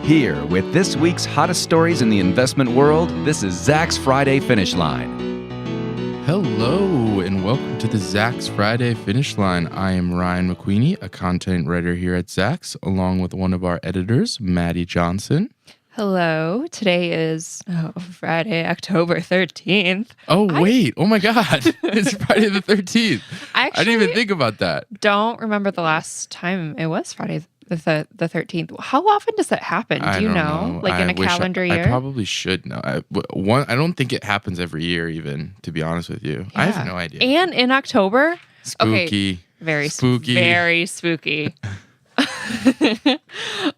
Here with this week's hottest stories in the investment world, this is Zach's Friday Finish Line. Hello, and welcome to the Zach's Friday Finish Line. I am Ryan McQueenie, a content writer here at Zach's, along with one of our editors, Maddie Johnson. Hello. Today is Friday, October 13th. Oh, wait. Oh, my God. It's Friday the 13th. I didn't even think about that. Don't remember the last time it was Friday the 13th. How often does that happen? Do you know? Like in a calendar year? I probably should know. I don't think it happens every year even, to be honest with you. Yeah. I have no idea. And in October? Spooky. Okay. Very spooky. Very spooky.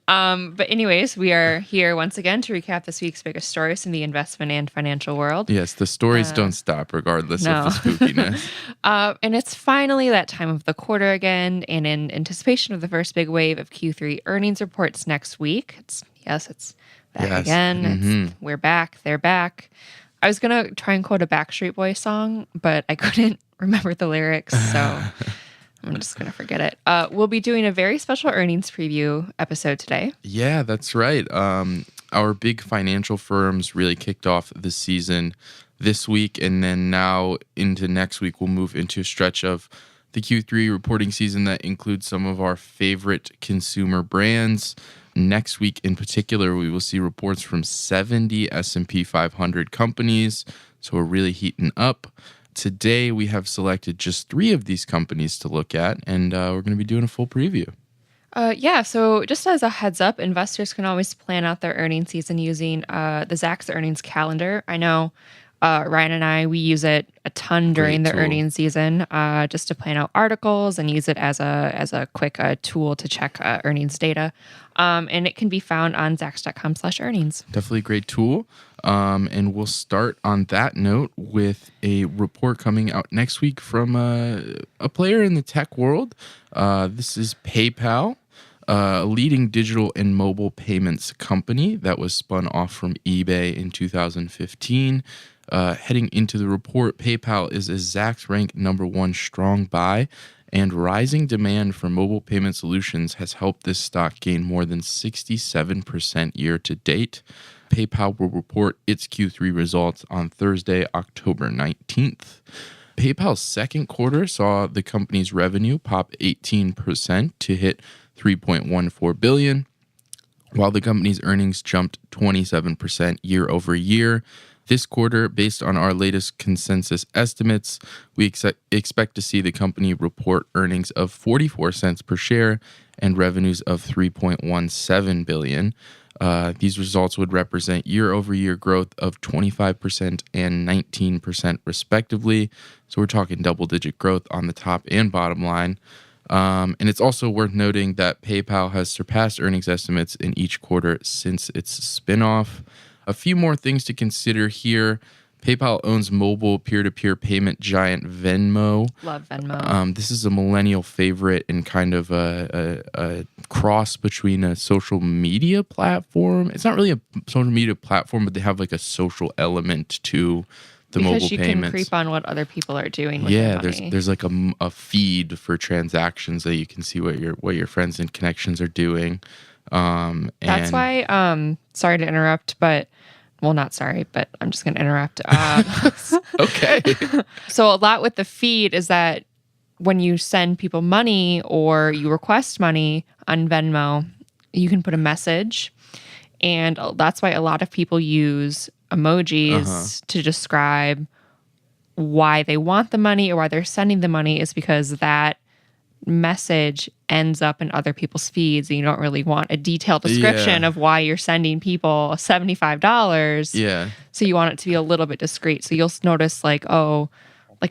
But anyways, we are here once again to recap this week's biggest stories in the investment and financial world. Yes, the stories don't stop regardless of the spookiness. And it's finally that time of the quarter again, and in anticipation of the first big wave of Q3 earnings reports next week. It's back again. Mm-hmm. We're back. They're back. I was going to try and quote a Backstreet Boys song, but I couldn't remember the lyrics, so I'm just going to forget it. We'll be doing a very special earnings preview episode today. Yeah, that's right. Our big financial firms really kicked off the season this week, and then now into next week, we'll move into a stretch of the Q3 reporting season that includes some of our favorite consumer brands. Next week in particular, we will see reports from 70 S&P 500 companies, so we're really heating up. Today, we have selected just 3 of these companies to look at, and we're going to be doing a full preview. So just as a heads up, investors can always plan out their earnings season using the Zach's earnings calendar. I know Ryan and I, we use it a ton during the earnings season just to plan out articles and use it as a quick tool to check earnings data. And it can be found on zax.com/earnings. Definitely a great tool. And we'll start on that note with a report coming out next week from a player in the tech world. This is PayPal, a leading digital and mobile payments company that was spun off from eBay in 2015. Heading into the report, PayPal is a Zacks ranked number 1 strong buy, and rising demand for mobile payment solutions has helped this stock gain more than 67% year to date. PayPal will report its Q3 results on Thursday, October 19th. PayPal's second quarter saw the company's revenue pop 18% to hit $3.14 billion, while the company's earnings jumped 27% year over year. This quarter, based on our latest consensus estimates, we expect to see the company report earnings of 44 cents per share and revenues of $3.17 billion. These results would represent year-over-year growth of 25% and 19% respectively. So we're talking double-digit growth on the top and bottom line. And it's also worth noting that PayPal has surpassed earnings estimates in each quarter since its spinoff. A few more things to consider here. PayPal owns mobile peer-to-peer payment giant Venmo. Love Venmo. This is a millennial favorite and kind of a cross between a social media platform. It's not really a social media platform, but they have like a social element to the mobile payments. Because you can creep on what other people are doing with their money. There's like a feed for transactions that you can see what your friends and connections are doing. That's why, sorry to interrupt, but not sorry, but I'm just going to interrupt. Okay. So a lot with the feed is that when you send people money or you request money on Venmo, you can put a message. And that's why a lot of people use emojis to describe why they want the money or why they're sending the money, is because that message ends up in other people's feeds and you don't really want a detailed description of why you're sending people $75. Yeah. So you want it to be a little bit discreet. So you'll notice like a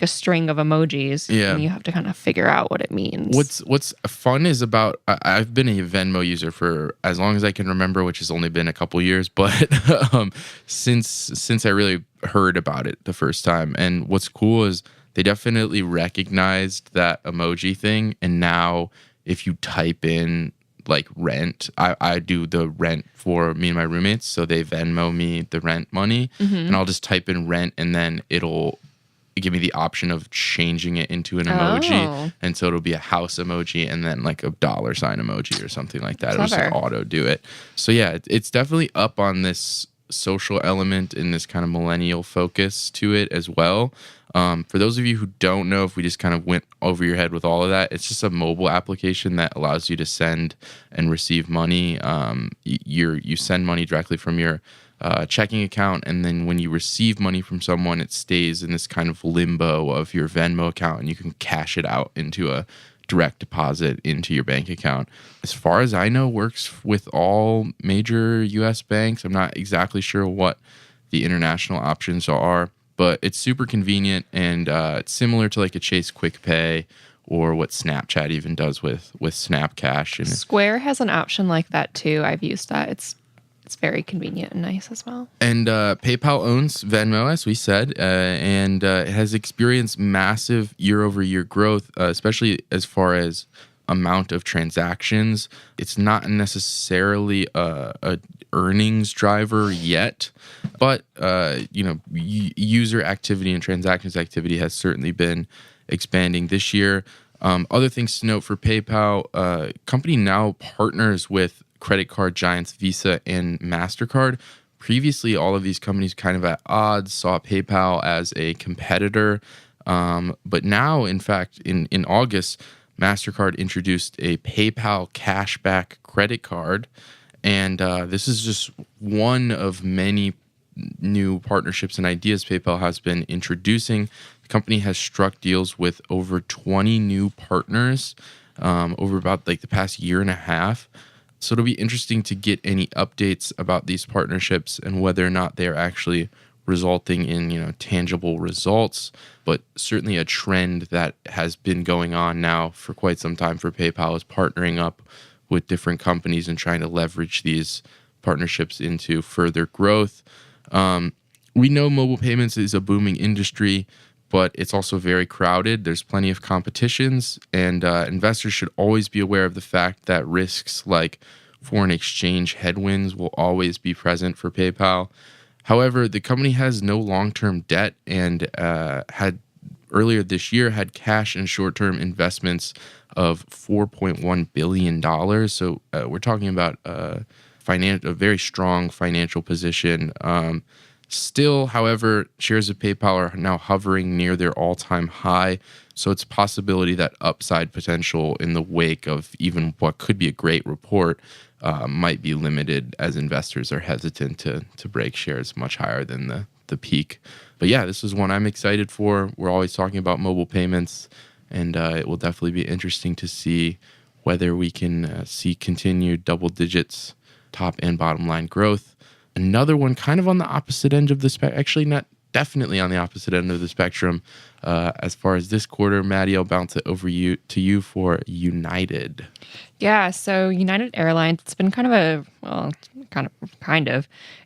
string of emojis. Yeah. And you have to kind of figure out what it means. What's fun is about, I've been a Venmo user for as long as I can remember, which has only been a couple years, but since I really heard about it the first time. And what's cool is they definitely recognized that emoji thing. And now if you type in like rent, I do the rent for me and my roommates. So they Venmo me the rent money and I'll just type in rent and then it'll give me the option of changing it into an emoji. Oh. And so it'll be a house emoji and then like a dollar sign emoji or something like that. It'll just Clever. auto do it. So yeah, it's definitely up on this social element and this kind of millennial focus to it as well. For those of you who don't know, if we just kind of went over your head with all of that, it's just a mobile application that allows you to send and receive money. You send money directly from your checking account, and then when you receive money from someone, it stays in this kind of limbo of your Venmo account, and you can cash it out into a direct deposit into your bank account. As far as I know, works with all major US banks. I'm not exactly sure what the international options are, but it's super convenient, and it's similar to like a Chase Quick Pay or what Snapchat even does with Snap Cash. And Square has an option like that too. I've used that. It's very convenient and nice as well. And PayPal owns Venmo, as we said, and it has experienced massive year-over-year growth, especially as far as amount of transactions. It's not necessarily a earnings driver yet, but user activity and transactions activity has certainly been expanding this year. Other things to note for PayPal, company now partners with credit card giants Visa and MasterCard. Previously, all of these companies kind of at odds saw PayPal as a competitor. But now, in fact, in August, MasterCard introduced a PayPal cashback credit card. And this is just one of many new partnerships and ideas PayPal has been introducing. The company has struck deals with over 20 new partners over about like the past year and a half. So it'll be interesting to get any updates about these partnerships and whether or not they are actually resulting in tangible results. But certainly a trend that has been going on now for quite some time for PayPal is partnering up with different companies and trying to leverage these partnerships into further growth. We know mobile payments is a booming industry, but it's also very crowded. There's plenty of competitions, and investors should always be aware of the fact that risks like foreign exchange headwinds will always be present for PayPal. However, the company has no long-term debt and had earlier this year had cash and short-term investments of $4.1 billion. So we're talking about a very strong financial position. Still, however, shares of PayPal are now hovering near their all-time high, so it's a possibility that upside potential in the wake of even what could be a great report might be limited as investors are hesitant to break shares much higher than the peak. But yeah, this is one I'm excited for. We're always talking about mobile payments, and it will definitely be interesting to see whether we can see continued double digits top and bottom line growth. Another one kind of on the opposite end of the spectrum, actually not definitely on the opposite end of the spectrum. As far as this quarter, Maddie, I'll bounce it over to you for United. Yeah, so United Airlines, it's been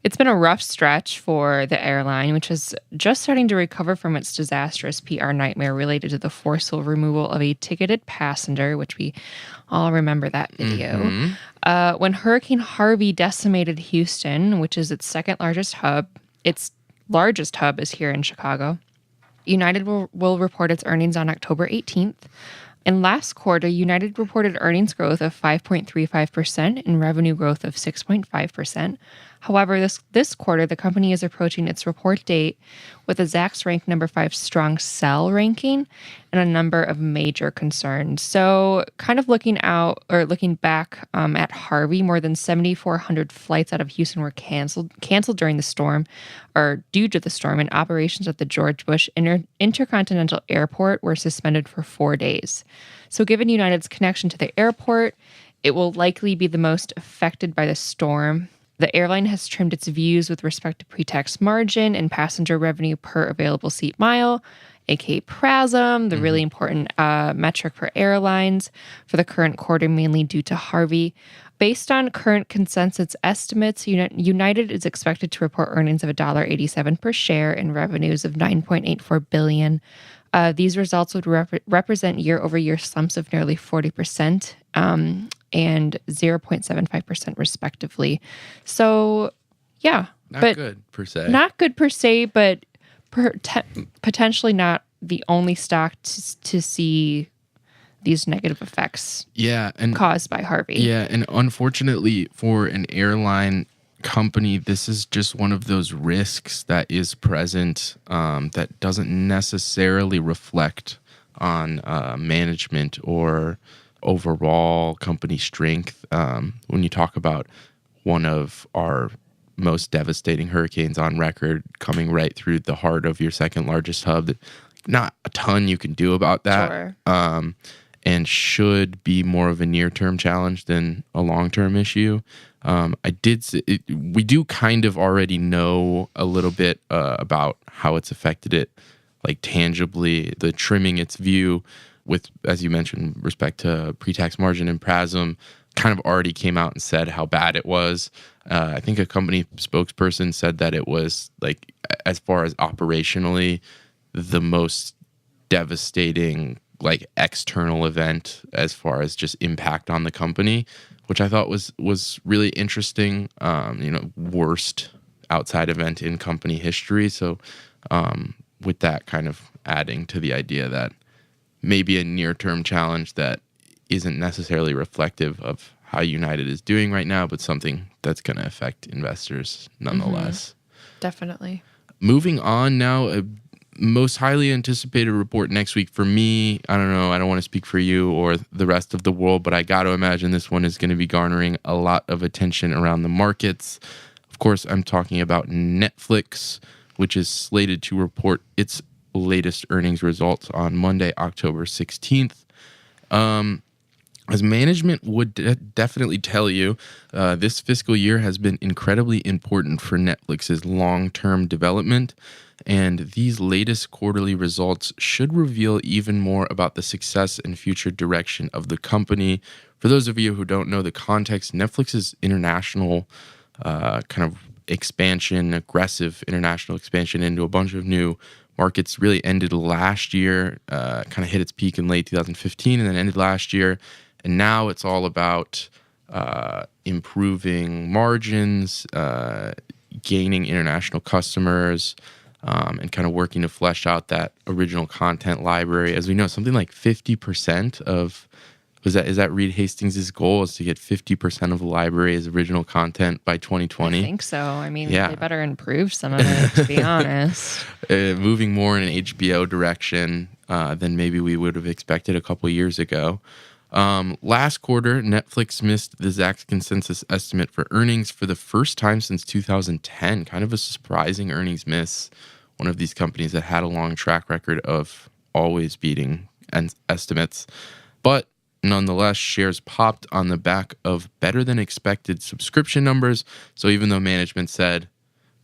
it's been a rough stretch for the airline, which is just starting to recover from its disastrous PR nightmare related to the forceful removal of a ticketed passenger, which we all remember that video. Mm-hmm. When Hurricane Harvey decimated Houston, which is its second largest hub, its largest hub is here in Chicago. United will report its earnings on October 18th. In last quarter, United reported earnings growth of 5.35% and revenue growth of 6.5%. However, this quarter, the company is approaching its report date with a Zacks ranked number 5 strong sell ranking and a number of major concerns. So kind of looking back at Harvey, more than 7,400 flights out of Houston were canceled during the storm or due to the storm, and operations at the George Bush Intercontinental Airport were suspended for 4 days. So given United's connection to the airport, it will likely be the most affected by the storm. The airline has trimmed its views with respect to pre-tax margin and passenger revenue per available seat mile, aka PRASM, the really important metric for airlines for the current quarter, mainly due to Harvey. Based on current consensus estimates, United is expected to report earnings of $1.87 per share and revenues of $9.84 billion. These results would represent year-over-year slumps of nearly 40%. And 0.75% respectively. So, yeah. Not good per se. Not good per se, but potentially not the only stock to see these negative effects caused by Harvey. Yeah, and unfortunately for an airline company, this is just one of those risks that is present that doesn't necessarily reflect on management or overall company strength. When you talk about one of our most devastating hurricanes on record coming right through the heart of your second largest hub, not a ton you can do about that. Sure. And should be more of a near-term challenge than a long-term issue. We do kind of already know a little bit about how it's affected it, like tangibly, the trimming its view with, as you mentioned, respect to pre-tax margin and PRASM, kind of already came out and said how bad it was. I think a company spokesperson said that it was, like, as far as operationally, the most devastating, like, external event as far as just impact on the company, which I thought was really interesting. Worst outside event in company history. So with that kind of adding to the idea that maybe a near-term challenge that isn't necessarily reflective of how United is doing right now, but something that's going to affect investors nonetheless. Mm-hmm. Definitely. Moving on now, most highly anticipated report next week for me. I don't know. I don't want to speak for you or the rest of the world, but I got to imagine this one is going to be garnering a lot of attention around the markets. Of course, I'm talking about Netflix, which is slated to report its latest earnings results on Monday, October 16th. As management would definitely tell you, this fiscal year has been incredibly important for Netflix's long-term development, and these latest quarterly results should reveal even more about the success and future direction of the company. For those of you who don't know the context, Netflix's international kind of expansion, aggressive international expansion into a bunch of new markets really ended last year, kind of hit its peak in late 2015 and then ended last year. And now it's all about improving margins, gaining international customers, and kind of working to flesh out that original content library. As we know, something like 50% of is that Reed Hastings' goal is to get 50% of the library as original content by 2020. I think so. I mean, Yeah. They better improve some of it, to be honest. Moving more in an HBO direction than maybe we would have expected a couple years ago. Last quarter, Netflix missed the Zacks consensus estimate for earnings for the first time since 2010. Kind of a surprising earnings miss. One of these companies that had a long track record of always beating estimates. But nonetheless, shares popped on the back of better than expected subscription numbers. So even though management said,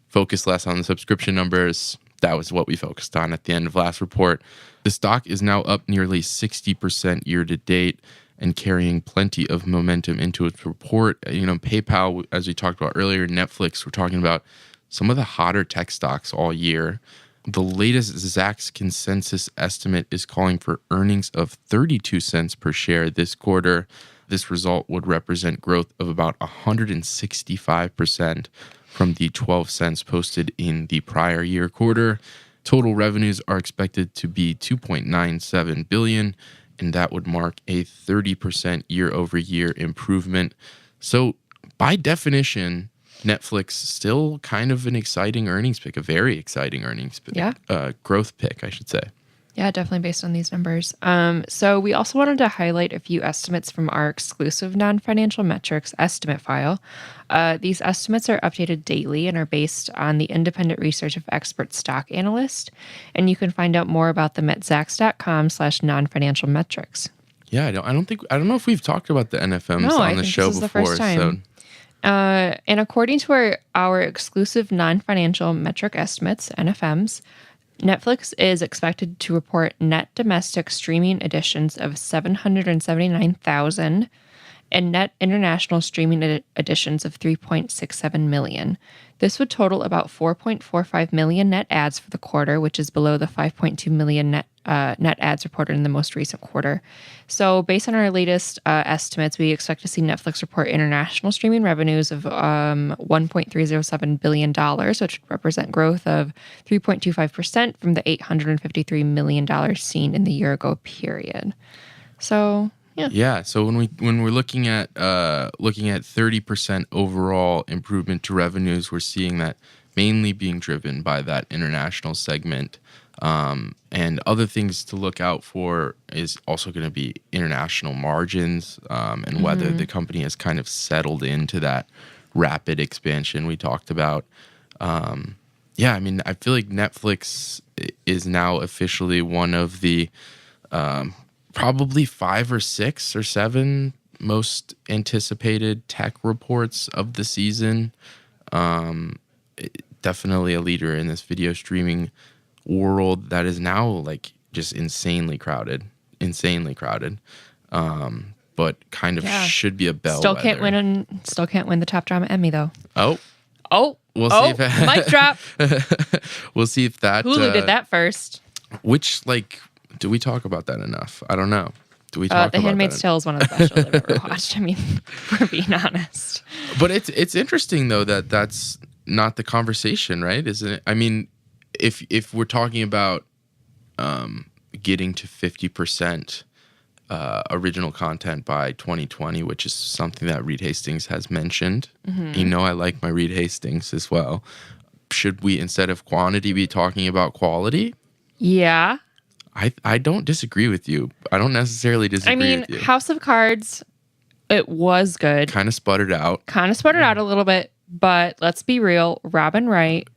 focus less on the subscription numbers, that was what we focused on at the end of last report. The stock is now up nearly 60% year to date and carrying plenty of momentum into its report. PayPal, as we talked about earlier, Netflix, we're talking about some of the hotter tech stocks all year. The latest Zacks consensus estimate is calling for earnings of 32 cents per share this quarter. This result would represent growth of about 165% from the 12 cents posted in the prior year quarter. Total revenues are expected to be $2.97 billion, and that would mark a 30% year-over-year improvement. So by definition, Netflix still kind of an exciting earnings pick, a very exciting earnings pick. Yeah. Growth pick, I should say. Yeah, definitely based on these numbers. So we also wanted to highlight a few estimates from our exclusive non-financial metrics estimate file. These estimates are updated daily and are based on the independent research of expert stock analysts. And you can find out more about them at zacks.com/non-financial metrics. Yeah, I don't know if we've talked about the NFMs on the show before. The first time. And according to our exclusive non-financial metric estimates, NFMs, Netflix is expected to report net domestic streaming additions of 779,000 and net international streaming additions of 3.67 million. This would total about 4.45 million net adds for the quarter, which is below the 5.2 million net net ads reported in the most recent quarter. So based on our latest estimates, we expect to see Netflix report international streaming revenues of $1.307 billion, which would represent growth of 3.25% from the $853 million seen in the year-ago period. So... Yeah. So when we're looking at 30% overall improvement to revenues, we're seeing that mainly being driven by that international segment. And other things to look out for is also going to be international margins, and whether the company has kind of settled into that rapid expansion we talked about. Yeah, I mean, I feel like Netflix is now officially one of the probably 5 or 6 or 7 most anticipated tech reports of the season. Definitely a leader in this video streaming world that is now like just insanely crowded. But kind of should be a bellwether. Still can't win the top drama Emmy though. We'll see if mic drop. We'll see if that Hulu did that first. Which, like, do we talk about that enough? I don't know. Do we talk about The Handmaid's Tale is one of the best shows I've ever watched. I mean, for being honest. But it's interesting though that that's not the conversation, right? Isn't it? I mean, if we're talking about getting to 50% original content by 2020, which is something that Reed Hastings has mentioned. You know, I like my Reed Hastings as well. Should we, instead of quantity, be talking about quality? Yeah. I don't disagree with you. I don't necessarily disagree with you. House of Cards, it was good. Kind of sputtered out. A little bit, but let's be real. Robin Wright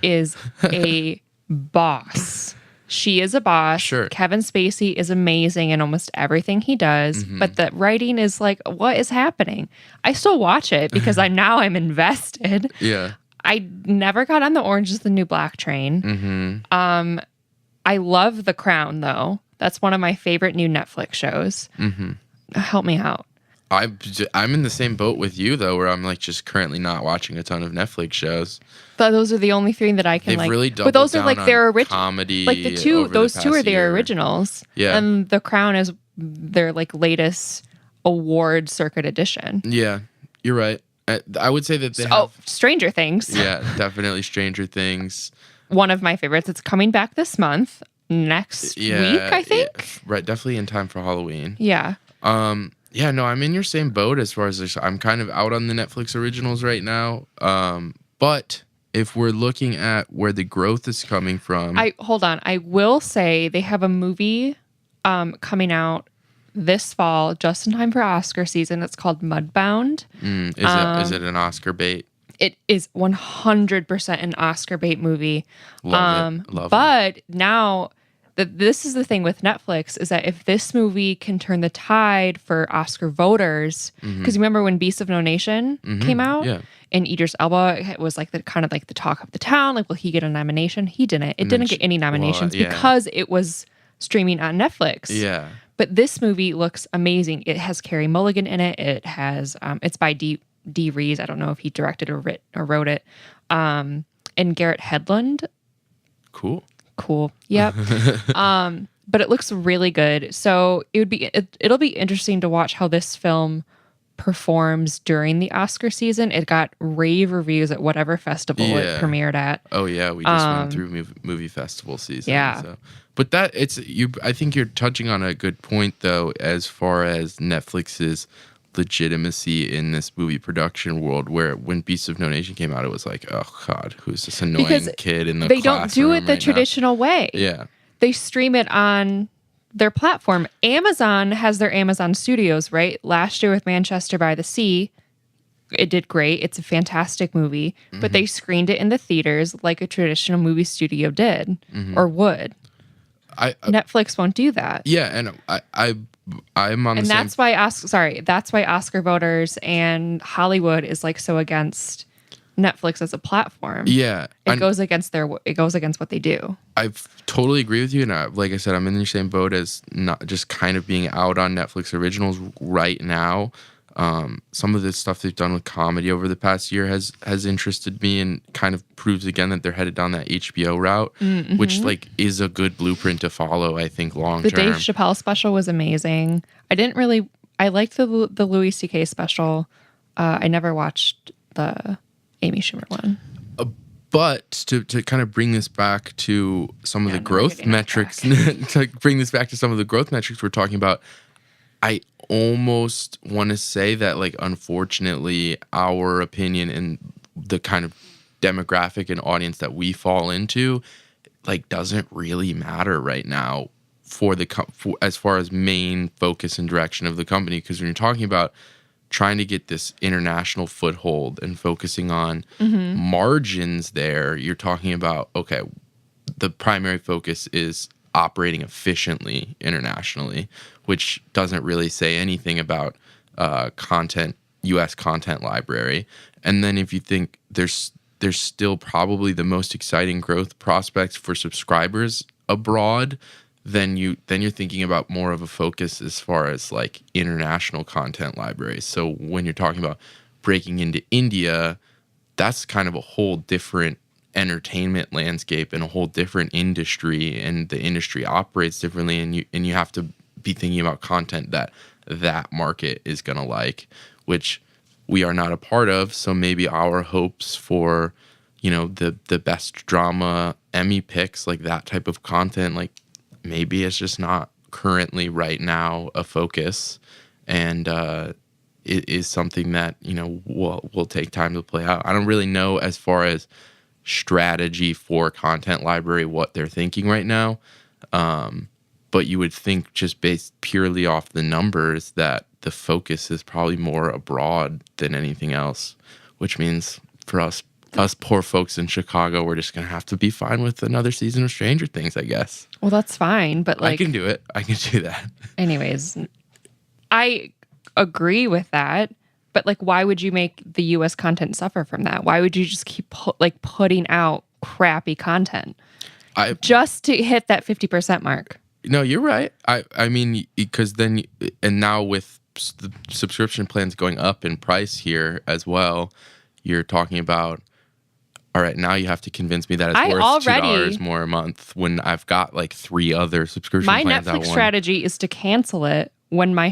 is a boss. She is a boss. Sure. Kevin Spacey is amazing in almost everything he does, but the writing is like, what is happening? I still watch it because I'm invested. Yeah. I never got on the Orange is the New Black train. I love The Crown, though. That's one of my favorite new Netflix shows. Help me out. I'm in the same boat with you, though, where I'm like just currently not watching a ton of Netflix shows. But those are the only 3 that I can They've like. really doubled but those down are like on their original comedy. Like the 2, those 2 are their year. originals. Yeah. And The Crown is their like latest award circuit edition. Yeah, you're right. I would say that they have. Stranger Things. Yeah, definitely Stranger Things. One of my favorites. It's coming back this month. Next week, I think. Yeah, right, definitely in time for Halloween. Yeah. Yeah, no, I'm in your same boat as far as this. I'm kind of out on the Netflix originals right now. But if we're looking at where the growth is coming from, Hold on. I will say they have a movie coming out this fall, just in time for Oscar season. It's called Mudbound. Is it an Oscar bait? It is 100% an Oscar bait movie. Love it. But now, this is the thing with Netflix, is that if this movie can turn the tide for Oscar voters, because remember when Beasts of No Nation came out? Yeah. And Idris Elba was like the talk of the town. Like, will he get a nomination? He didn't. It didn't get any nominations because it was streaming on Netflix. Yeah. But this movie looks amazing. It has Carey Mulligan in it. It has, it's by D. Rees. I don't know if he directed or wrote it. And Garrett Hedlund. Cool. Yep. But it looks really good. So it'll be interesting to watch how this film performs during the Oscar season. It got rave reviews at whatever festival it premiered at. Oh yeah, we just went through movie festival season. Yeah. So. But I think you're touching on a good point though, as far as Netflix's legitimacy in this movie production world, where when Beasts of No Nation came out, it was like, oh god, who's this annoying kid in the they don't do it the traditional way. Yeah, they stream it on their platform. Amazon has their Amazon Studios, right? Last year with Manchester by the Sea, it did great. It's a fantastic movie, but they screened it in the theaters like a traditional movie studio did or would. Netflix won't do that. Yeah, and I'm on the same. That's why Oscar voters and Hollywood is like so against Netflix as a platform. Yeah, it goes against what they do. I totally agree with you, and like I said, I'm in the same boat as not just kind of being out on Netflix originals right now. Some of the stuff they've done with comedy over the past year has interested me and kind of proves again that they're headed down that HBO route, which like is a good blueprint to follow, I think, long The term. Dave Chappelle special was amazing. I liked the Louis C.K. special. I never watched the Amy Schumer one. But to kind of bring this back to some of the now we're growth getting off metrics, to bring this back to some of the growth metrics we're talking about, I almost want to say that, like, unfortunately, our opinion and the kind of demographic and audience that we fall into, like, doesn't really matter right now for as far as main focus and direction of the company. Because when you're talking about trying to get this international foothold and focusing on margins there, you're talking about, okay, the primary focus is operating efficiently internationally, which doesn't really say anything about U.S. content library. And then if you think there's still probably the most exciting growth prospects for subscribers abroad, then you're thinking about more of a focus as far as like international content libraries. So when you're talking about breaking into India, that's kind of a whole different entertainment landscape and a whole different industry, and the industry operates differently, and you have to be thinking about content that market is going to like, which we are not a part of. So maybe our hopes for, the best drama Emmy picks, like that type of content, like maybe it's just not currently right now a focus, and it is something that will take time to play out. I don't really know as far as strategy for content library what they're thinking right now, but you would think, just based purely off the numbers, that the focus is probably more abroad than anything else, which means for us poor folks in Chicago, we're just gonna have to be fine with another season of Stranger Things, I guess. Well, that's fine, but like, I can do it. I can do that. Anyways, I agree with that, but like, why would you make the U.S. content suffer from that? Why would you just keep putting out crappy content just to hit that 50% mark? No, you're right. I mean, because then, and now with the subscription plans going up in price here as well, you're talking about, all right, now you have to convince me that it's worth $2 more a month when I've got like 3 other subscription plans. My Netflix strategy is to cancel it when I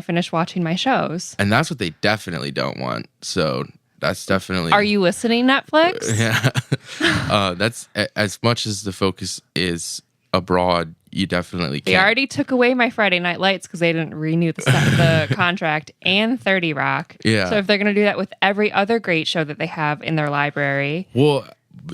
finish watching my shows. And that's what they definitely don't want. So that's definitely... Are you listening, Netflix? Yeah. That's, as much as the focus is abroad, you definitely can't. They already took away my Friday Night Lights because they didn't renew the contract, and 30 Rock. Yeah. So if they're going to do that with every other great show that they have in their library. Well,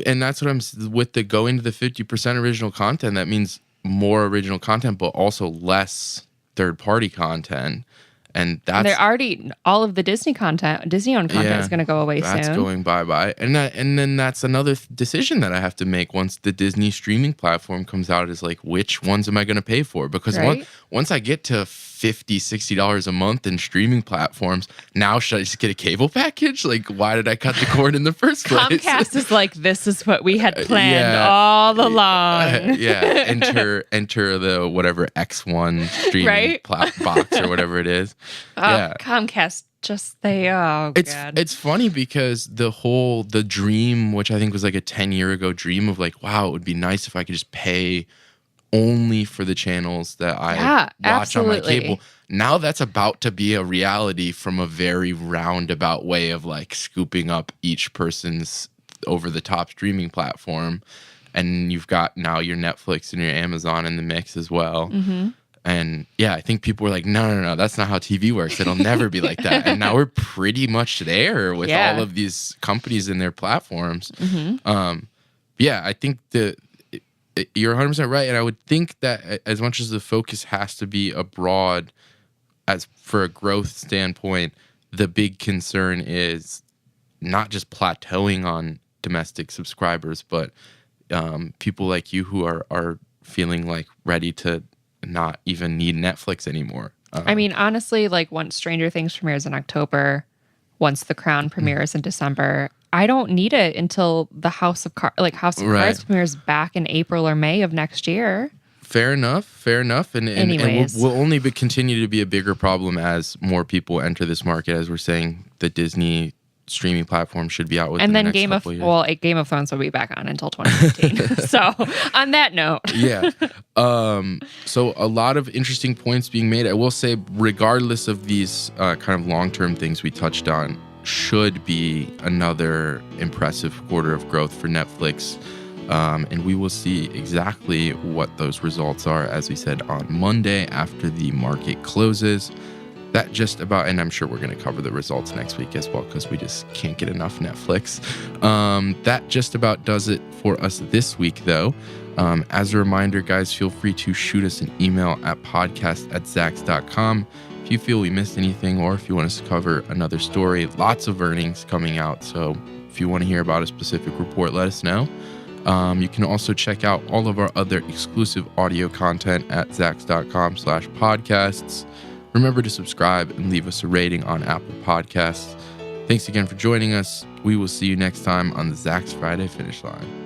and that's what with the going to the 50% original content, that means more original content, but also less third-party content. And they're already, all of the Disney-owned content is going to go away soon. That's going bye-bye. And then that's another decision that I have to make once the Disney streaming platform comes out, is like, which ones am I going to pay for? Because once I get to $50, $60 a month in streaming platforms, now should I just get a cable package? Like, why did I cut the cord in the first place? Comcast is like, this is what we had planned all along. Enter the whatever X1 streaming box or whatever it is. Comcast, it's funny because the dream, which I think was like a 10-year ago dream of like, wow, it would be nice if I could just pay only for the channels that I watch on my cable. Now that's about to be a reality from a very roundabout way of like scooping up each person's over-the-top streaming platform. And you've got now your Netflix and your Amazon in the mix as well. Mm-hmm. And yeah, I think people were like, no, that's not how TV works. It'll never be like that. And now we're pretty much there with all of these companies and their platforms. Mm-hmm. I think you're 100% right. And I would think that as much as the focus has to be abroad, as for a growth standpoint, the big concern is not just plateauing on domestic subscribers, but people like you who are feeling like ready to not even need Netflix anymore. I mean, honestly, like once Stranger Things premieres in October, once The Crown premieres in December, I don't need it until the House of Cards premieres back in April or May of next year. Fair enough. And Anyways. we'll only continue to be a bigger problem as more people enter this market. As we're saying, the Disney streaming platform should be out within And then the next couple of years. Game of Thrones will be back on until 2015. So on that note. Yeah. So a lot of interesting points being made. I will say, regardless of these kind of long-term things we touched on, should be another impressive quarter of growth for Netflix. And we will see exactly what those results are, as we said, on Monday after the market closes. That just about, and I'm sure we're going to cover the results next week as well, because we just can't get enough Netflix. That just about does it for us this week, though. As a reminder, guys, feel free to shoot us an email at podcast@zax.com if you feel we missed anything, or if you want us to cover another story. Lots of earnings coming out, so if you want to hear about a specific report, let us know. You can also check out all of our other exclusive audio content at zax.com/podcasts. Remember to subscribe and leave us a rating on Apple Podcasts. Thanks again for joining us. We will see you next time on the Zax Friday Finish Line.